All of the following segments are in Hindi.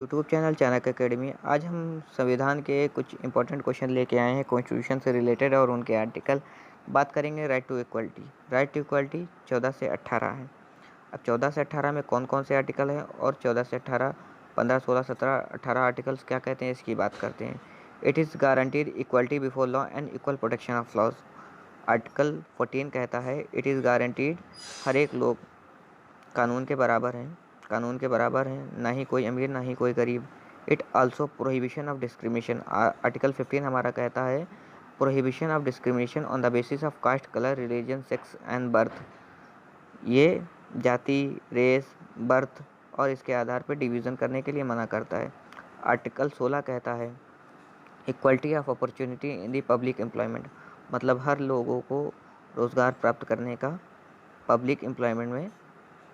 YouTube channel Chanakya academy. आज हम संविधान के कुछ इंपॉर्टेंट क्वेश्चन लेके आए हैं कॉन्स्टिट्यूशन से रिलेटेड और उनके आर्टिकल बात करेंगे। Right to equality. Right to equality 14 से 18 है। अब 14 से 18 में कौन कौन से आर्टिकल हैं और 14 से 18 15 16 17 18 आर्टिकल्स क्या कहते हैं, इसकी बात करते हैं। It is guaranteed equality before law and equal protection of laws. Article 14 कहता है इट इज़ गारंटीड, हर एक लोग कानून के बराबर हैं, ना ही कोई अमीर ना ही कोई गरीब। It also prohibition of discrimination. Article 15 हमारा कहता है prohibition of discrimination on the basis of caste, colour, religion, sex and birth. ये जाति, रेस, बर्थ और इसके आधार पर डिवीज़न करने के लिए मना करता है। आर्टिकल 16 कहता है equality of opportunity in the public employment, मतलब हर लोगों को रोज़गार प्राप्त करने का पब्लिक एम्प्लॉयमेंट में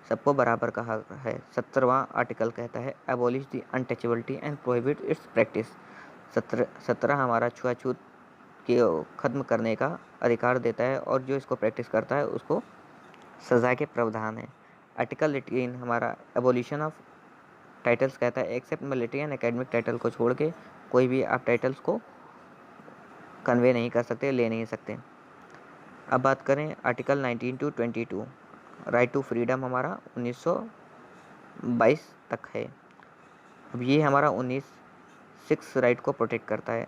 सबको बराबर कहा है। 17वां आर्टिकल कहता है abolish the untouchability and prohibit it's practice. 17 हमारा छुआछूत के ख़त्म करने का अधिकार देता है और जो इसको प्रैक्टिस करता है उसको सज़ा के प्रावधान है। आर्टिकल 18 हमारा एबोलिशन ऑफ टाइटल्स कहता है except military and academic title को छोड़ के कोई भी आप टाइटल्स को कन्वे नहीं कर सकते, ले नहीं सकते। अब बात करें article 19 to 22। Right to freedom हमारा 1922 तक है। अब ये हमारा 6 राइट को प्रोटेक्ट करता है।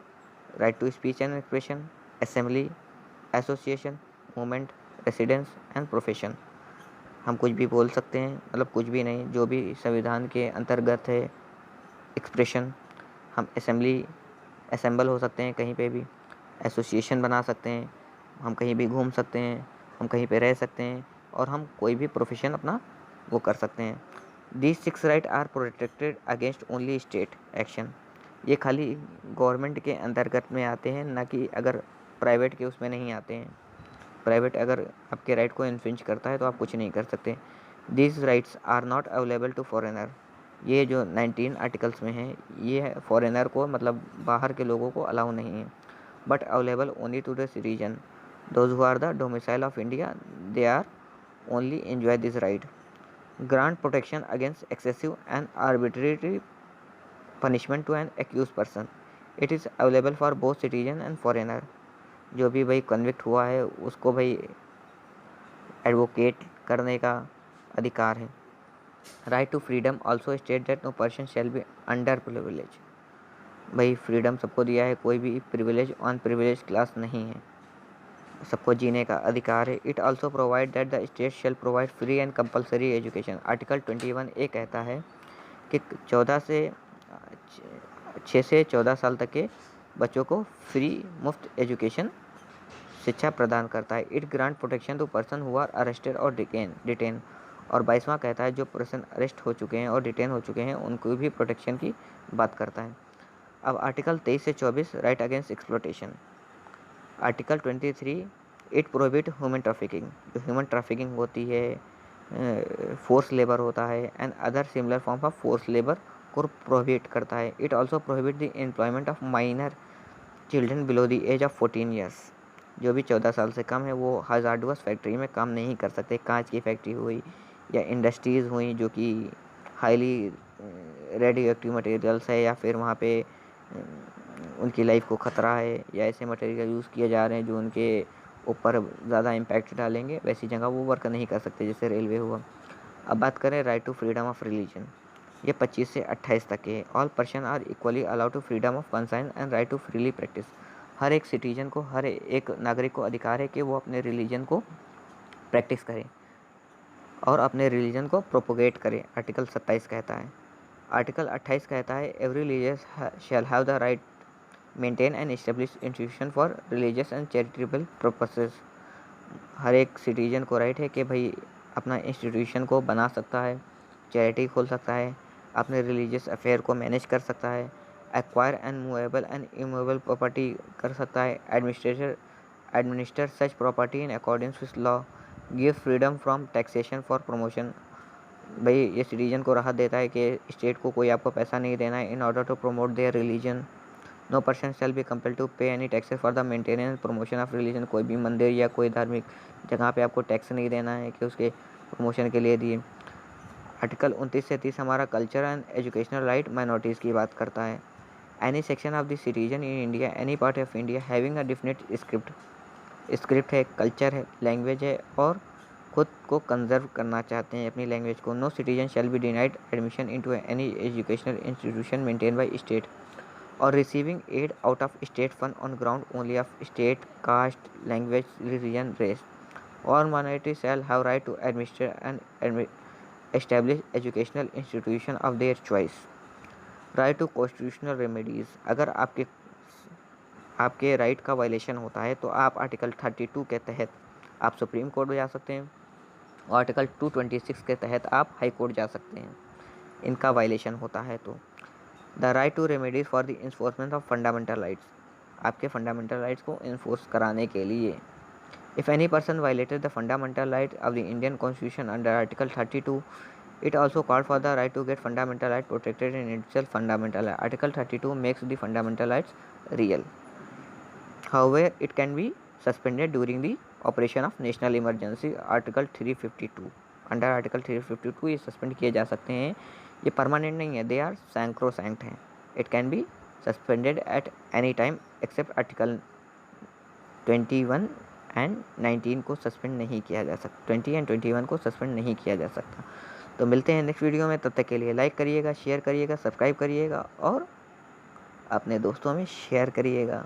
Right to speech and expression, assembly, association, movement, residence and profession. हम कुछ भी बोल सकते हैं, मतलब कुछ भी नहीं, जो भी संविधान के अंतर्गत है। एक्सप्रेशन, हम असेंबल हो सकते हैं कहीं पे भी, एसोसिएशन बना सकते हैं, हम कहीं भी घूम सकते हैं, हम कहीं पे रह सकते हैं और हम कोई भी प्रोफेशन अपना वो कर सकते हैं। These 6 right are protected against only state action. ये खाली गवर्नमेंट के अंतर्गत में आते हैं, ना कि अगर प्राइवेट के उसमें नहीं आते हैं। प्राइवेट अगर आपके राइट को इन्फ्रिंज करता है तो आप कुछ नहीं कर सकते। These rights are not available to foreigner. ये जो 19 आर्टिकल्स में है ये फॉरेनर को, मतलब बाहर के लोगों को अलाउ नहीं है, but available only to the citizen those who are the domicile of India, they are only enjoy this right. Grant protection against excessive and arbitrary punishment to an accuse person. It is available for both citizen and foreigner. जो भी भाई कन्विक्ट हुआ है उसको भाई एडवोकेट करने का अधिकार है। Right to freedom also state that no person shall be under privilege. भाई फ्रीडम सबको दिया है, कोई भी प्रिविलेज ऑन प्रिविलेज क्लास नहीं है, सबको जीने का अधिकार है। It also provide that the state shall provide free and compulsory education. Article 21 ए कहता है कि 6 से 14 साल तक के बच्चों को फ्री मुफ्त एजुकेशन शिक्षा प्रदान करता है। It grant protection to person who are arrested और डिटेन। और 22वां कहता है जो पर्सन अरेस्ट हो चुके हैं और डिटेन हो चुके हैं उनको भी प्रोटेक्शन की बात करता है। अब आर्टिकल 23 से 24 right against exploitation. Article 23 it prohibit human trafficking. जो ह्यूमन ट्रैफिकिंग होती है, फोर्स लेबर होता है and other similar form of force labour को प्रोहिबिट करता है। It also prohibit the employment of minor children below the age of 14 years. जो भी 14 साल से कम है वो हज़ार्डुअस फैक्ट्री में काम नहीं कर सकते। कांच की फैक्ट्री हुई या इंडस्ट्रीज़ हुई जो कि हाईली रेडियो एक्टिव मटेरियल्स है, या फिर वहाँ पे उनकी लाइफ को ख़तरा है, या ऐसे मटेरियल यूज़ किए जा रहे हैं जो उनके ऊपर ज़्यादा इम्पैक्ट डालेंगे, वैसी जगह वो वर्क नहीं कर सकते, जैसे रेलवे हुआ। अब बात करें right to freedom of religion. ये 25 से 28 तक है। All person are equally allowed to freedom of conscience and right to freely practise. हर एक सिटीजन को, हर एक नागरिक को अधिकार है कि वो अपने रिलीजन को प्रैक्टिस करे और अपने रिलीजन को प्रोपोगेट करे। आर्टिकल 27 कहता है। आर्टिकल 28 कहता है every religious shall have the right maintain and establish institution for religious and charitable purposes. हर एक सिटीजन को राइट है कि भाई अपना इंस्टीट्यूशन को बना सकता है, चैरिटी खोल सकता है, अपने रिलीजियस अफेयर को मैनेज कर सकता है, acquire and movable and immovable property कर सकता है, administer such property in according with law, give freedom from taxation for promotion. भाई ये सिटीजन को राहत देता है कि स्टेट को कोई आपको पैसा नहीं देना है in order to promote their religion. No person shall be compel to pay any taxes for the maintenance promotion of religion. कोई भी मंदिर या कोई धार्मिक जगह पे आपको टैक्स नहीं देना है कि उसके प्रमोशन के लिए दिए। आर्टिकल 29 से 30 हमारा culture and educational right minorities की बात करता है। Any section of the citizen in India, any part of India having a definite script है, कल्चर है, लैंग्वेज है और खुद को कंजर्व करना चाहते हैं अपनी लैंग्वेज को। No citizen shall be denied admission into any educational institution maintain by state और receiving aid out of state fund on ground only of state, caste, language, religion, race. All minorities shall have right to administer and establish educational institution of their choice. Right to constitutional remedies। अगर आपके राइट का वायलेशन होता है तो आप आर्टिकल 32 के तहत आप सुप्रीम कोर्ट में जा सकते हैं और आर्टिकल 226 के तहत आप हाई कोर्ट जा सकते हैं, इनका वायलेशन होता है तो। The right to remedies for the enforcement of fundamental rights, आपके फंडामेंटल राइट्स को इन्फोर्स कराने के लिए। If any person violated the fundamental right of the Indian Constitution under Article 32, it also called for the right to get fundamental right protected in itself fundamental right. Article 32 makes the fundamental rights real. However, it can be suspended during the operation of national emergency. Article 352 under article 352 ये सस्पेंड किए जा सकते हैं, ये परमानेंट नहीं है, दे आर सैंक्रोसैंक्ट हैं। It can be suspended at any time except article 21 and 19 को सस्पेंड नहीं किया जा सकता, 20 एंड 21 को सस्पेंड नहीं किया जा सकता। तो मिलते हैं नेक्स्ट वीडियो में, तब तक के लिए लाइक करिएगा, शेयर करिएगा, सब्सक्राइब करिएगा और अपने दोस्तों में शेयर करिएगा।